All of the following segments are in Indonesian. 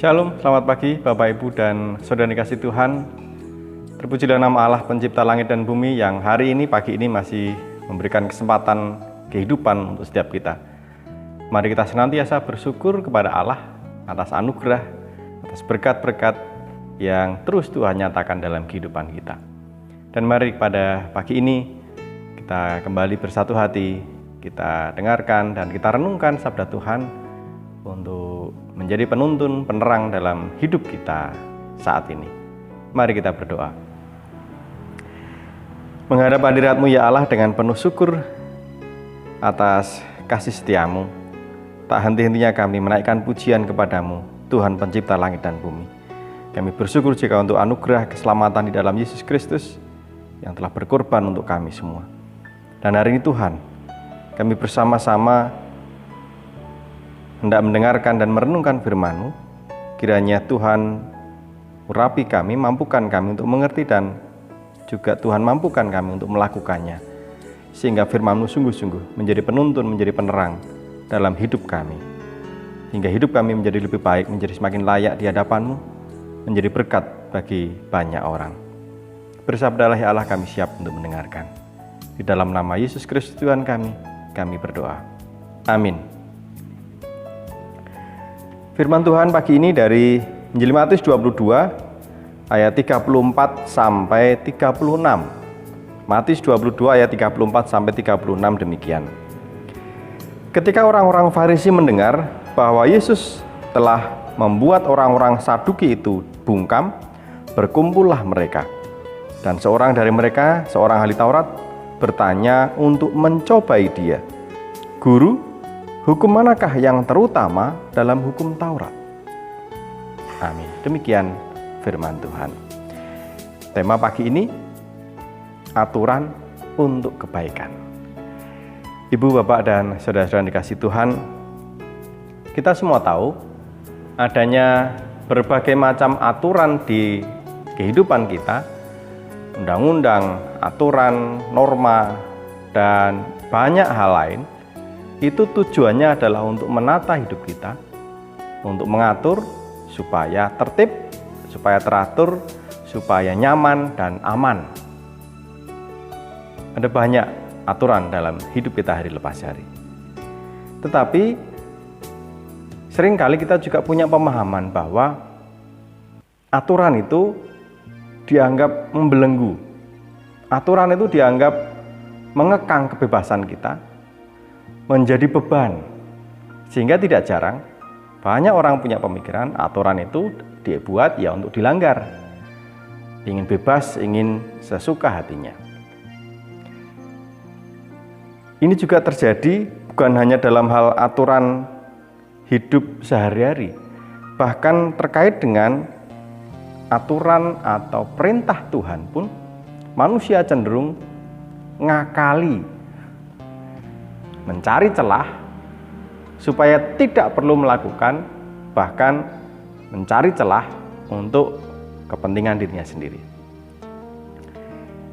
Shalom, selamat pagi Bapak Ibu dan Saudara dikasih Tuhan. Terpujilah nama Allah pencipta langit dan bumi yang hari ini, pagi ini masih memberikan kesempatan kehidupan untuk setiap kita. Mari kita senantiasa bersyukur kepada Allah atas anugerah, atas berkat-berkat yang terus Tuhan nyatakan dalam kehidupan kita. Dan mari pada pagi ini kita kembali bersatu hati, kita dengarkan dan kita renungkan sabda Tuhan untuk menjadi penuntun, penerang dalam hidup kita saat ini. Mari kita berdoa. Menghadap hadirat-Mu ya Allah dengan penuh syukur atas kasih setiamu, tak henti-hentinya kami menaikkan pujian kepadamu, Tuhan pencipta langit dan bumi. Kami bersyukur jika untuk anugerah keselamatan di dalam Yesus Kristus yang telah berkorban untuk kami semua. Dan hari ini Tuhan, kami bersama-sama hendak mendengarkan dan merenungkan firman-Mu. Kiranya Tuhan urapi kami, mampukan kami untuk mengerti dan juga Tuhan mampukan kami untuk melakukannya. Sehingga firman-Mu sungguh-sungguh menjadi penuntun, menjadi penerang dalam hidup kami. Hingga hidup kami menjadi lebih baik, menjadi semakin layak di hadapan-Mu, menjadi berkat bagi banyak orang. Bersabdalah ya Allah, kami siap untuk mendengarkan. Di dalam nama Yesus Kristus Tuhan kami berdoa. Amin. Firman Tuhan pagi ini dari Injil Matius 22 ayat 34 sampai 36. Matius 22 ayat 34 sampai 36 demikian. Ketika orang-orang Farisi mendengar bahwa Yesus telah membuat orang-orang Saduki itu bungkam, berkumpullah mereka. Dan seorang dari mereka, seorang ahli Taurat, bertanya untuk mencobai dia, "Guru, hukum manakah yang terutama dalam hukum Taurat?" Amin. Demikian firman Tuhan. Tema pagi ini, aturan untuk kebaikan. Ibu, Bapak, dan saudara-saudara dikasih Tuhan, kita semua tahu adanya berbagai macam aturan di kehidupan kita, undang-undang, aturan, norma, dan banyak hal lain. Itu tujuannya adalah untuk menata hidup kita, untuk mengatur supaya tertib, supaya teratur, supaya nyaman dan aman. Ada banyak aturan dalam hidup kita hari lepas hari. Tetapi seringkali kita juga punya pemahaman bahwa aturan itu dianggap membelenggu. Aturan itu dianggap mengekang kebebasan kita, menjadi beban. Sehingga tidak jarang banyak orang punya pemikiran aturan itu dibuat ya untuk dilanggar. Ingin bebas, ingin sesuka hatinya. Ini juga terjadi bukan hanya dalam hal aturan hidup sehari-hari, bahkan terkait dengan aturan atau perintah Tuhan pun manusia cenderung ngakali, mencari celah supaya tidak perlu melakukan, bahkan mencari celah untuk kepentingan dirinya sendiri.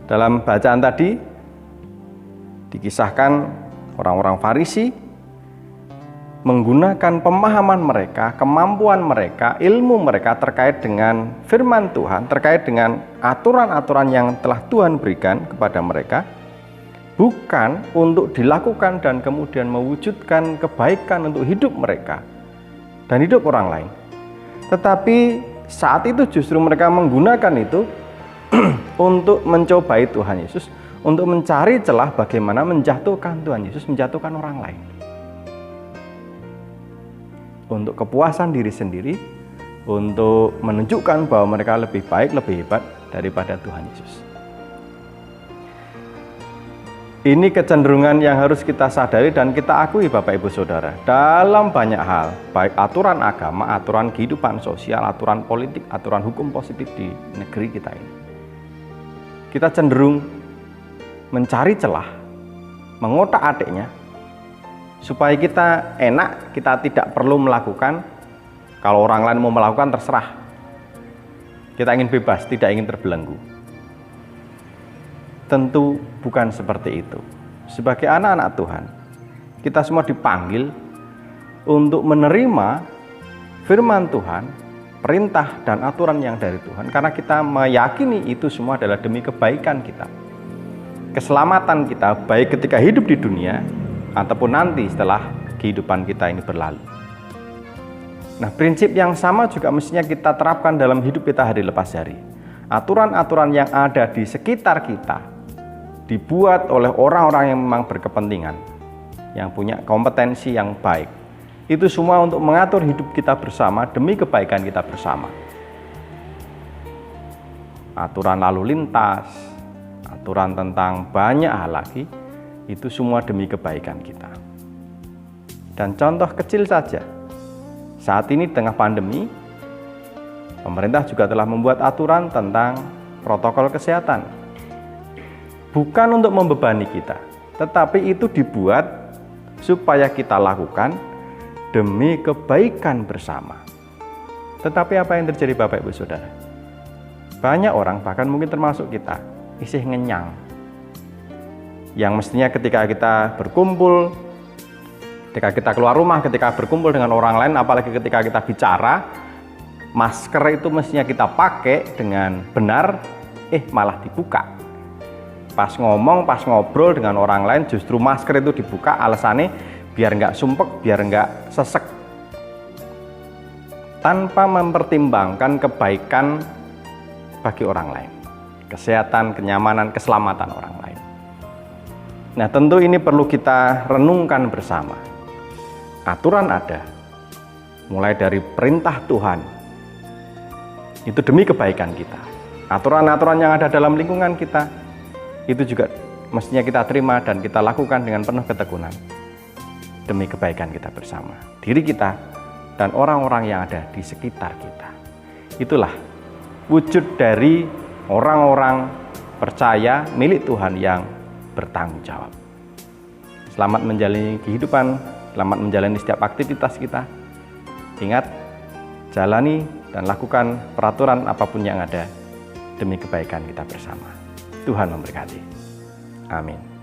Dalam bacaan tadi dikisahkan orang-orang Farisi menggunakan pemahaman mereka, kemampuan mereka, ilmu mereka terkait dengan firman Tuhan, terkait dengan aturan-aturan yang telah Tuhan berikan kepada mereka, bukan untuk dilakukan dan kemudian mewujudkan kebaikan untuk hidup mereka dan hidup orang lain. Tetapi saat itu justru mereka menggunakan itu untuk mencobai Tuhan Yesus, untuk mencari celah bagaimana menjatuhkan Tuhan Yesus, menjatuhkan orang lain. Untuk kepuasan diri sendiri, untuk menunjukkan bahwa mereka lebih baik, lebih hebat daripada Tuhan Yesus. Ini kecenderungan yang harus kita sadari dan kita akui Bapak Ibu Saudara dalam banyak hal, baik aturan agama, aturan kehidupan sosial, aturan politik, aturan hukum positif di negeri kita ini. Kita cenderung mencari celah, mengotak-atiknya supaya kita enak, kita tidak perlu melakukan. Kalau orang lain mau melakukan terserah. Kita ingin bebas, tidak ingin terbelenggu. Tentu bukan seperti itu. Sebagai anak-anak Tuhan, kita semua dipanggil untuk menerima firman Tuhan, perintah dan aturan yang dari Tuhan, karena kita meyakini itu semua adalah demi kebaikan kita, keselamatan kita, baik ketika hidup di dunia ataupun nanti setelah kehidupan kita ini berlalu. Nah, prinsip yang sama juga mestinya kita terapkan dalam hidup kita hari lepas hari. Aturan-aturan yang ada di sekitar kita dibuat oleh orang-orang yang memang berkepentingan, yang punya kompetensi yang baik. Itu semua untuk mengatur hidup kita bersama demi kebaikan kita bersama. Aturan lalu lintas, aturan tentang banyak hal lagi, itu semua demi kebaikan kita. Dan contoh kecil saja, saat ini tengah pandemi, pemerintah juga telah membuat aturan tentang protokol kesehatan. Bukan untuk membebani kita, tetapi itu dibuat supaya kita lakukan demi kebaikan bersama. Tetapi apa yang terjadi Bapak Ibu Saudara? Banyak orang, bahkan mungkin termasuk kita, isih ngenyang. Yang mestinya ketika kita berkumpul, ketika kita keluar rumah, ketika berkumpul dengan orang lain, apalagi ketika kita bicara, masker itu mestinya kita pakai dengan benar, malah dibuka. Pas ngomong, pas ngobrol dengan orang lain, justru masker itu dibuka, alasannya biar nggak sumpek, biar nggak sesek, tanpa mempertimbangkan kebaikan bagi orang lain, kesehatan, kenyamanan, keselamatan orang lain. Nah, tentu ini perlu kita renungkan bersama. Aturan ada, mulai dari perintah Tuhan, itu demi kebaikan kita. Aturan-aturan yang ada dalam lingkungan kita, itu juga mestinya kita terima dan kita lakukan dengan penuh ketekunan demi kebaikan kita bersama, diri kita dan orang-orang yang ada di sekitar kita. Itulah wujud dari orang-orang percaya milik Tuhan yang bertanggung jawab. Selamat menjalani kehidupan, selamat menjalani setiap aktivitas kita. Ingat, jalani dan lakukan peraturan apapun yang ada demi kebaikan kita bersama. Tuhan memberkati. Amin.